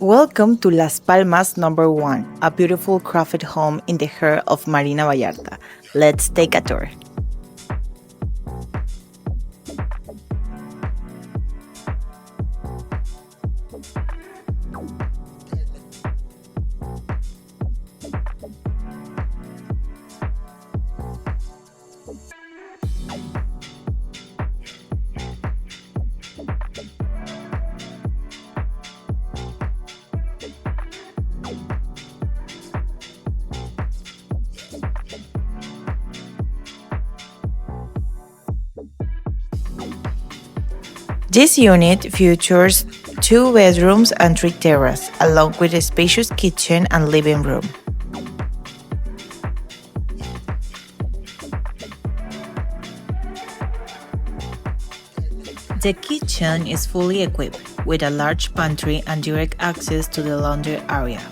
Welcome to Las Palmas number 1, a beautiful crafted home in the heart of Marina Vallarta. Let's take a tour. This unit features 2 bedrooms and 3 terraces, along with a spacious kitchen and living room. The kitchen is fully equipped with a large pantry and direct access to the laundry area.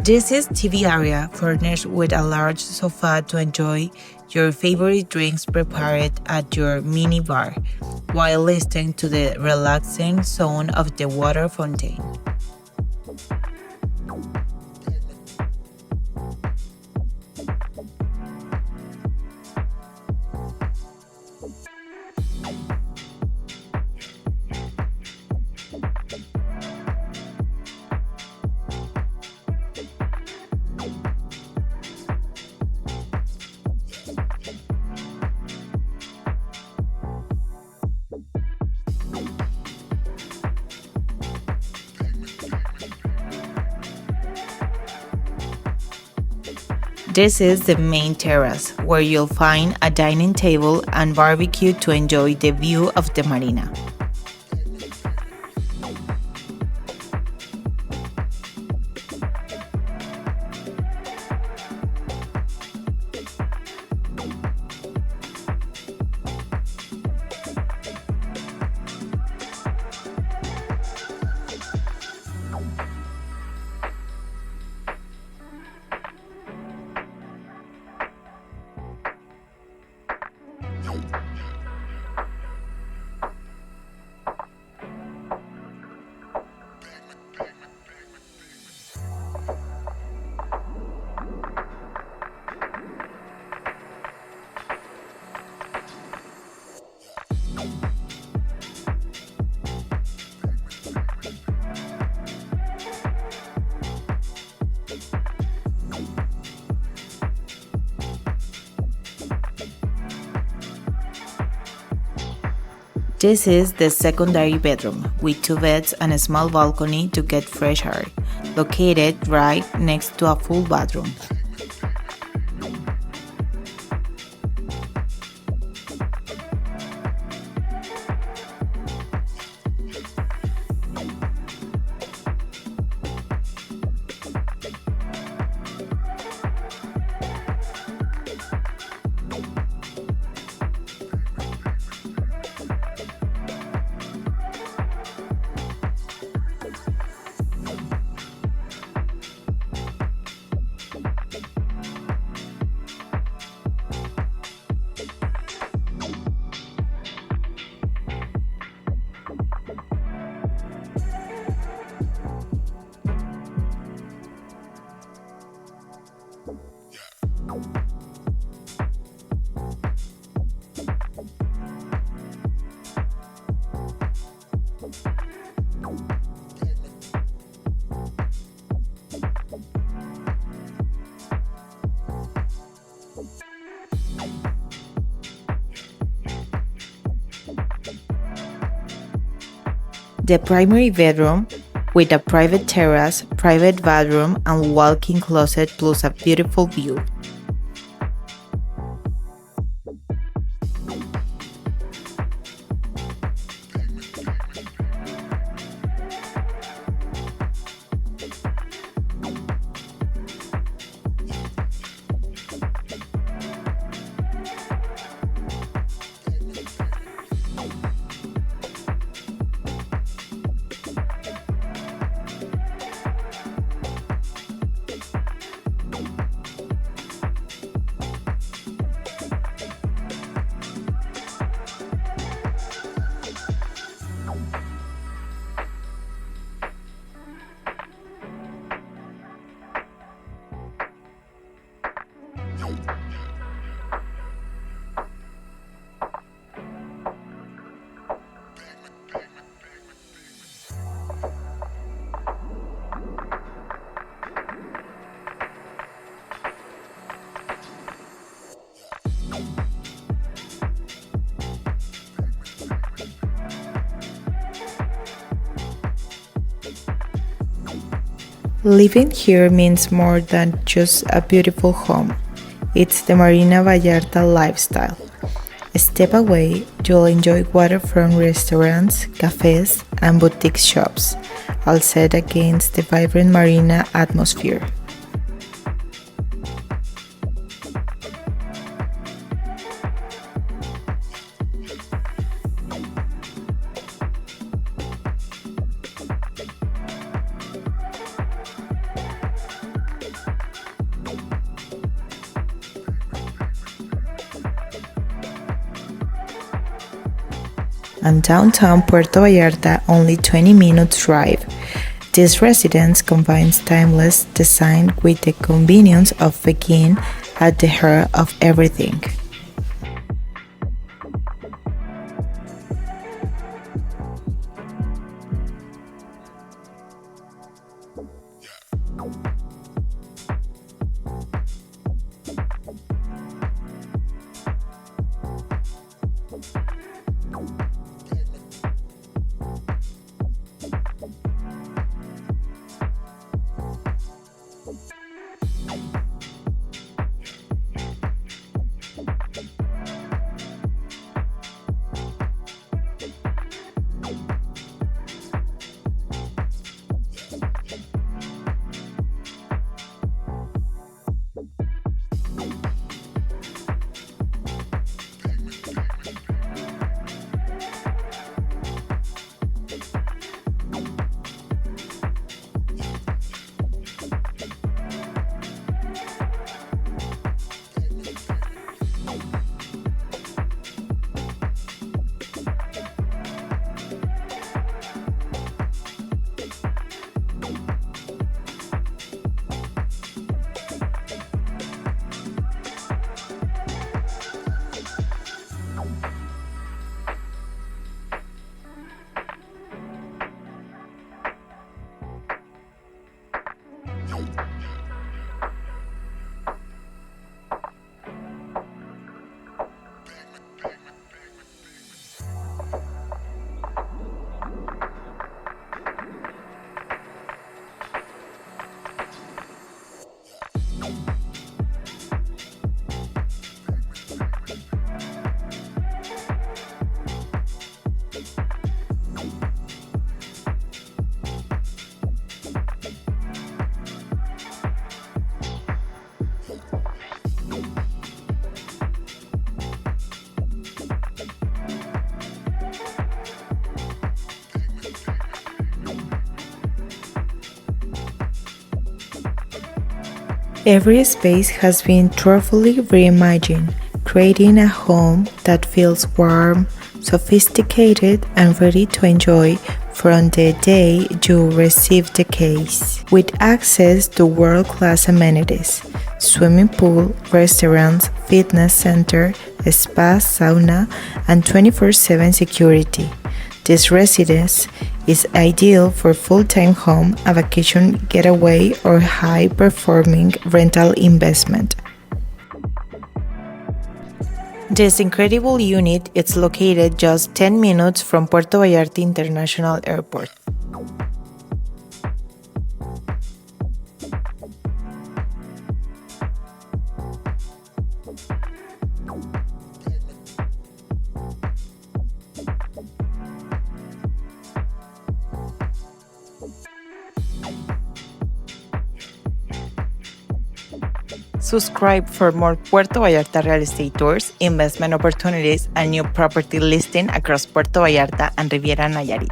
This is TV area furnished with a large sofa to enjoy your favorite drinks prepared at your mini bar while listening to the relaxing sound of the water fountain. This is the main terrace, where you'll find a dining table and barbecue to enjoy the view of the marina. This is the secondary bedroom, with 2 beds and a small balcony to get fresh air, located right next to a full bathroom. The primary bedroom, with a private terrace, private bathroom, and walk-in closet plus a beautiful view. Living here means more than just a beautiful home. It's the Marina Vallarta lifestyle. A step away, you'll enjoy waterfront restaurants, cafes, and boutique shops, all set against the vibrant marina atmosphere. And downtown Puerto Vallarta, only 20 minutes drive. This residence combines timeless design with the convenience of being at the heart of everything. Every space has been thoroughly reimagined, creating a home that feels warm, sophisticated, and ready to enjoy from the day you receive the keys. With access to world-class amenities swimming pool, restaurants, fitness center, spa, sauna, and 24/7 security. This residence is ideal for full-time home, a vacation getaway, or high-performing rental investment. This incredible unit is located just 10 minutes from Puerto Vallarta International Airport. Subscribe for more Puerto Vallarta real estate tours, investment opportunities, and new property listing across Puerto Vallarta and Riviera Nayarit.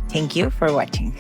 Thank you for watching.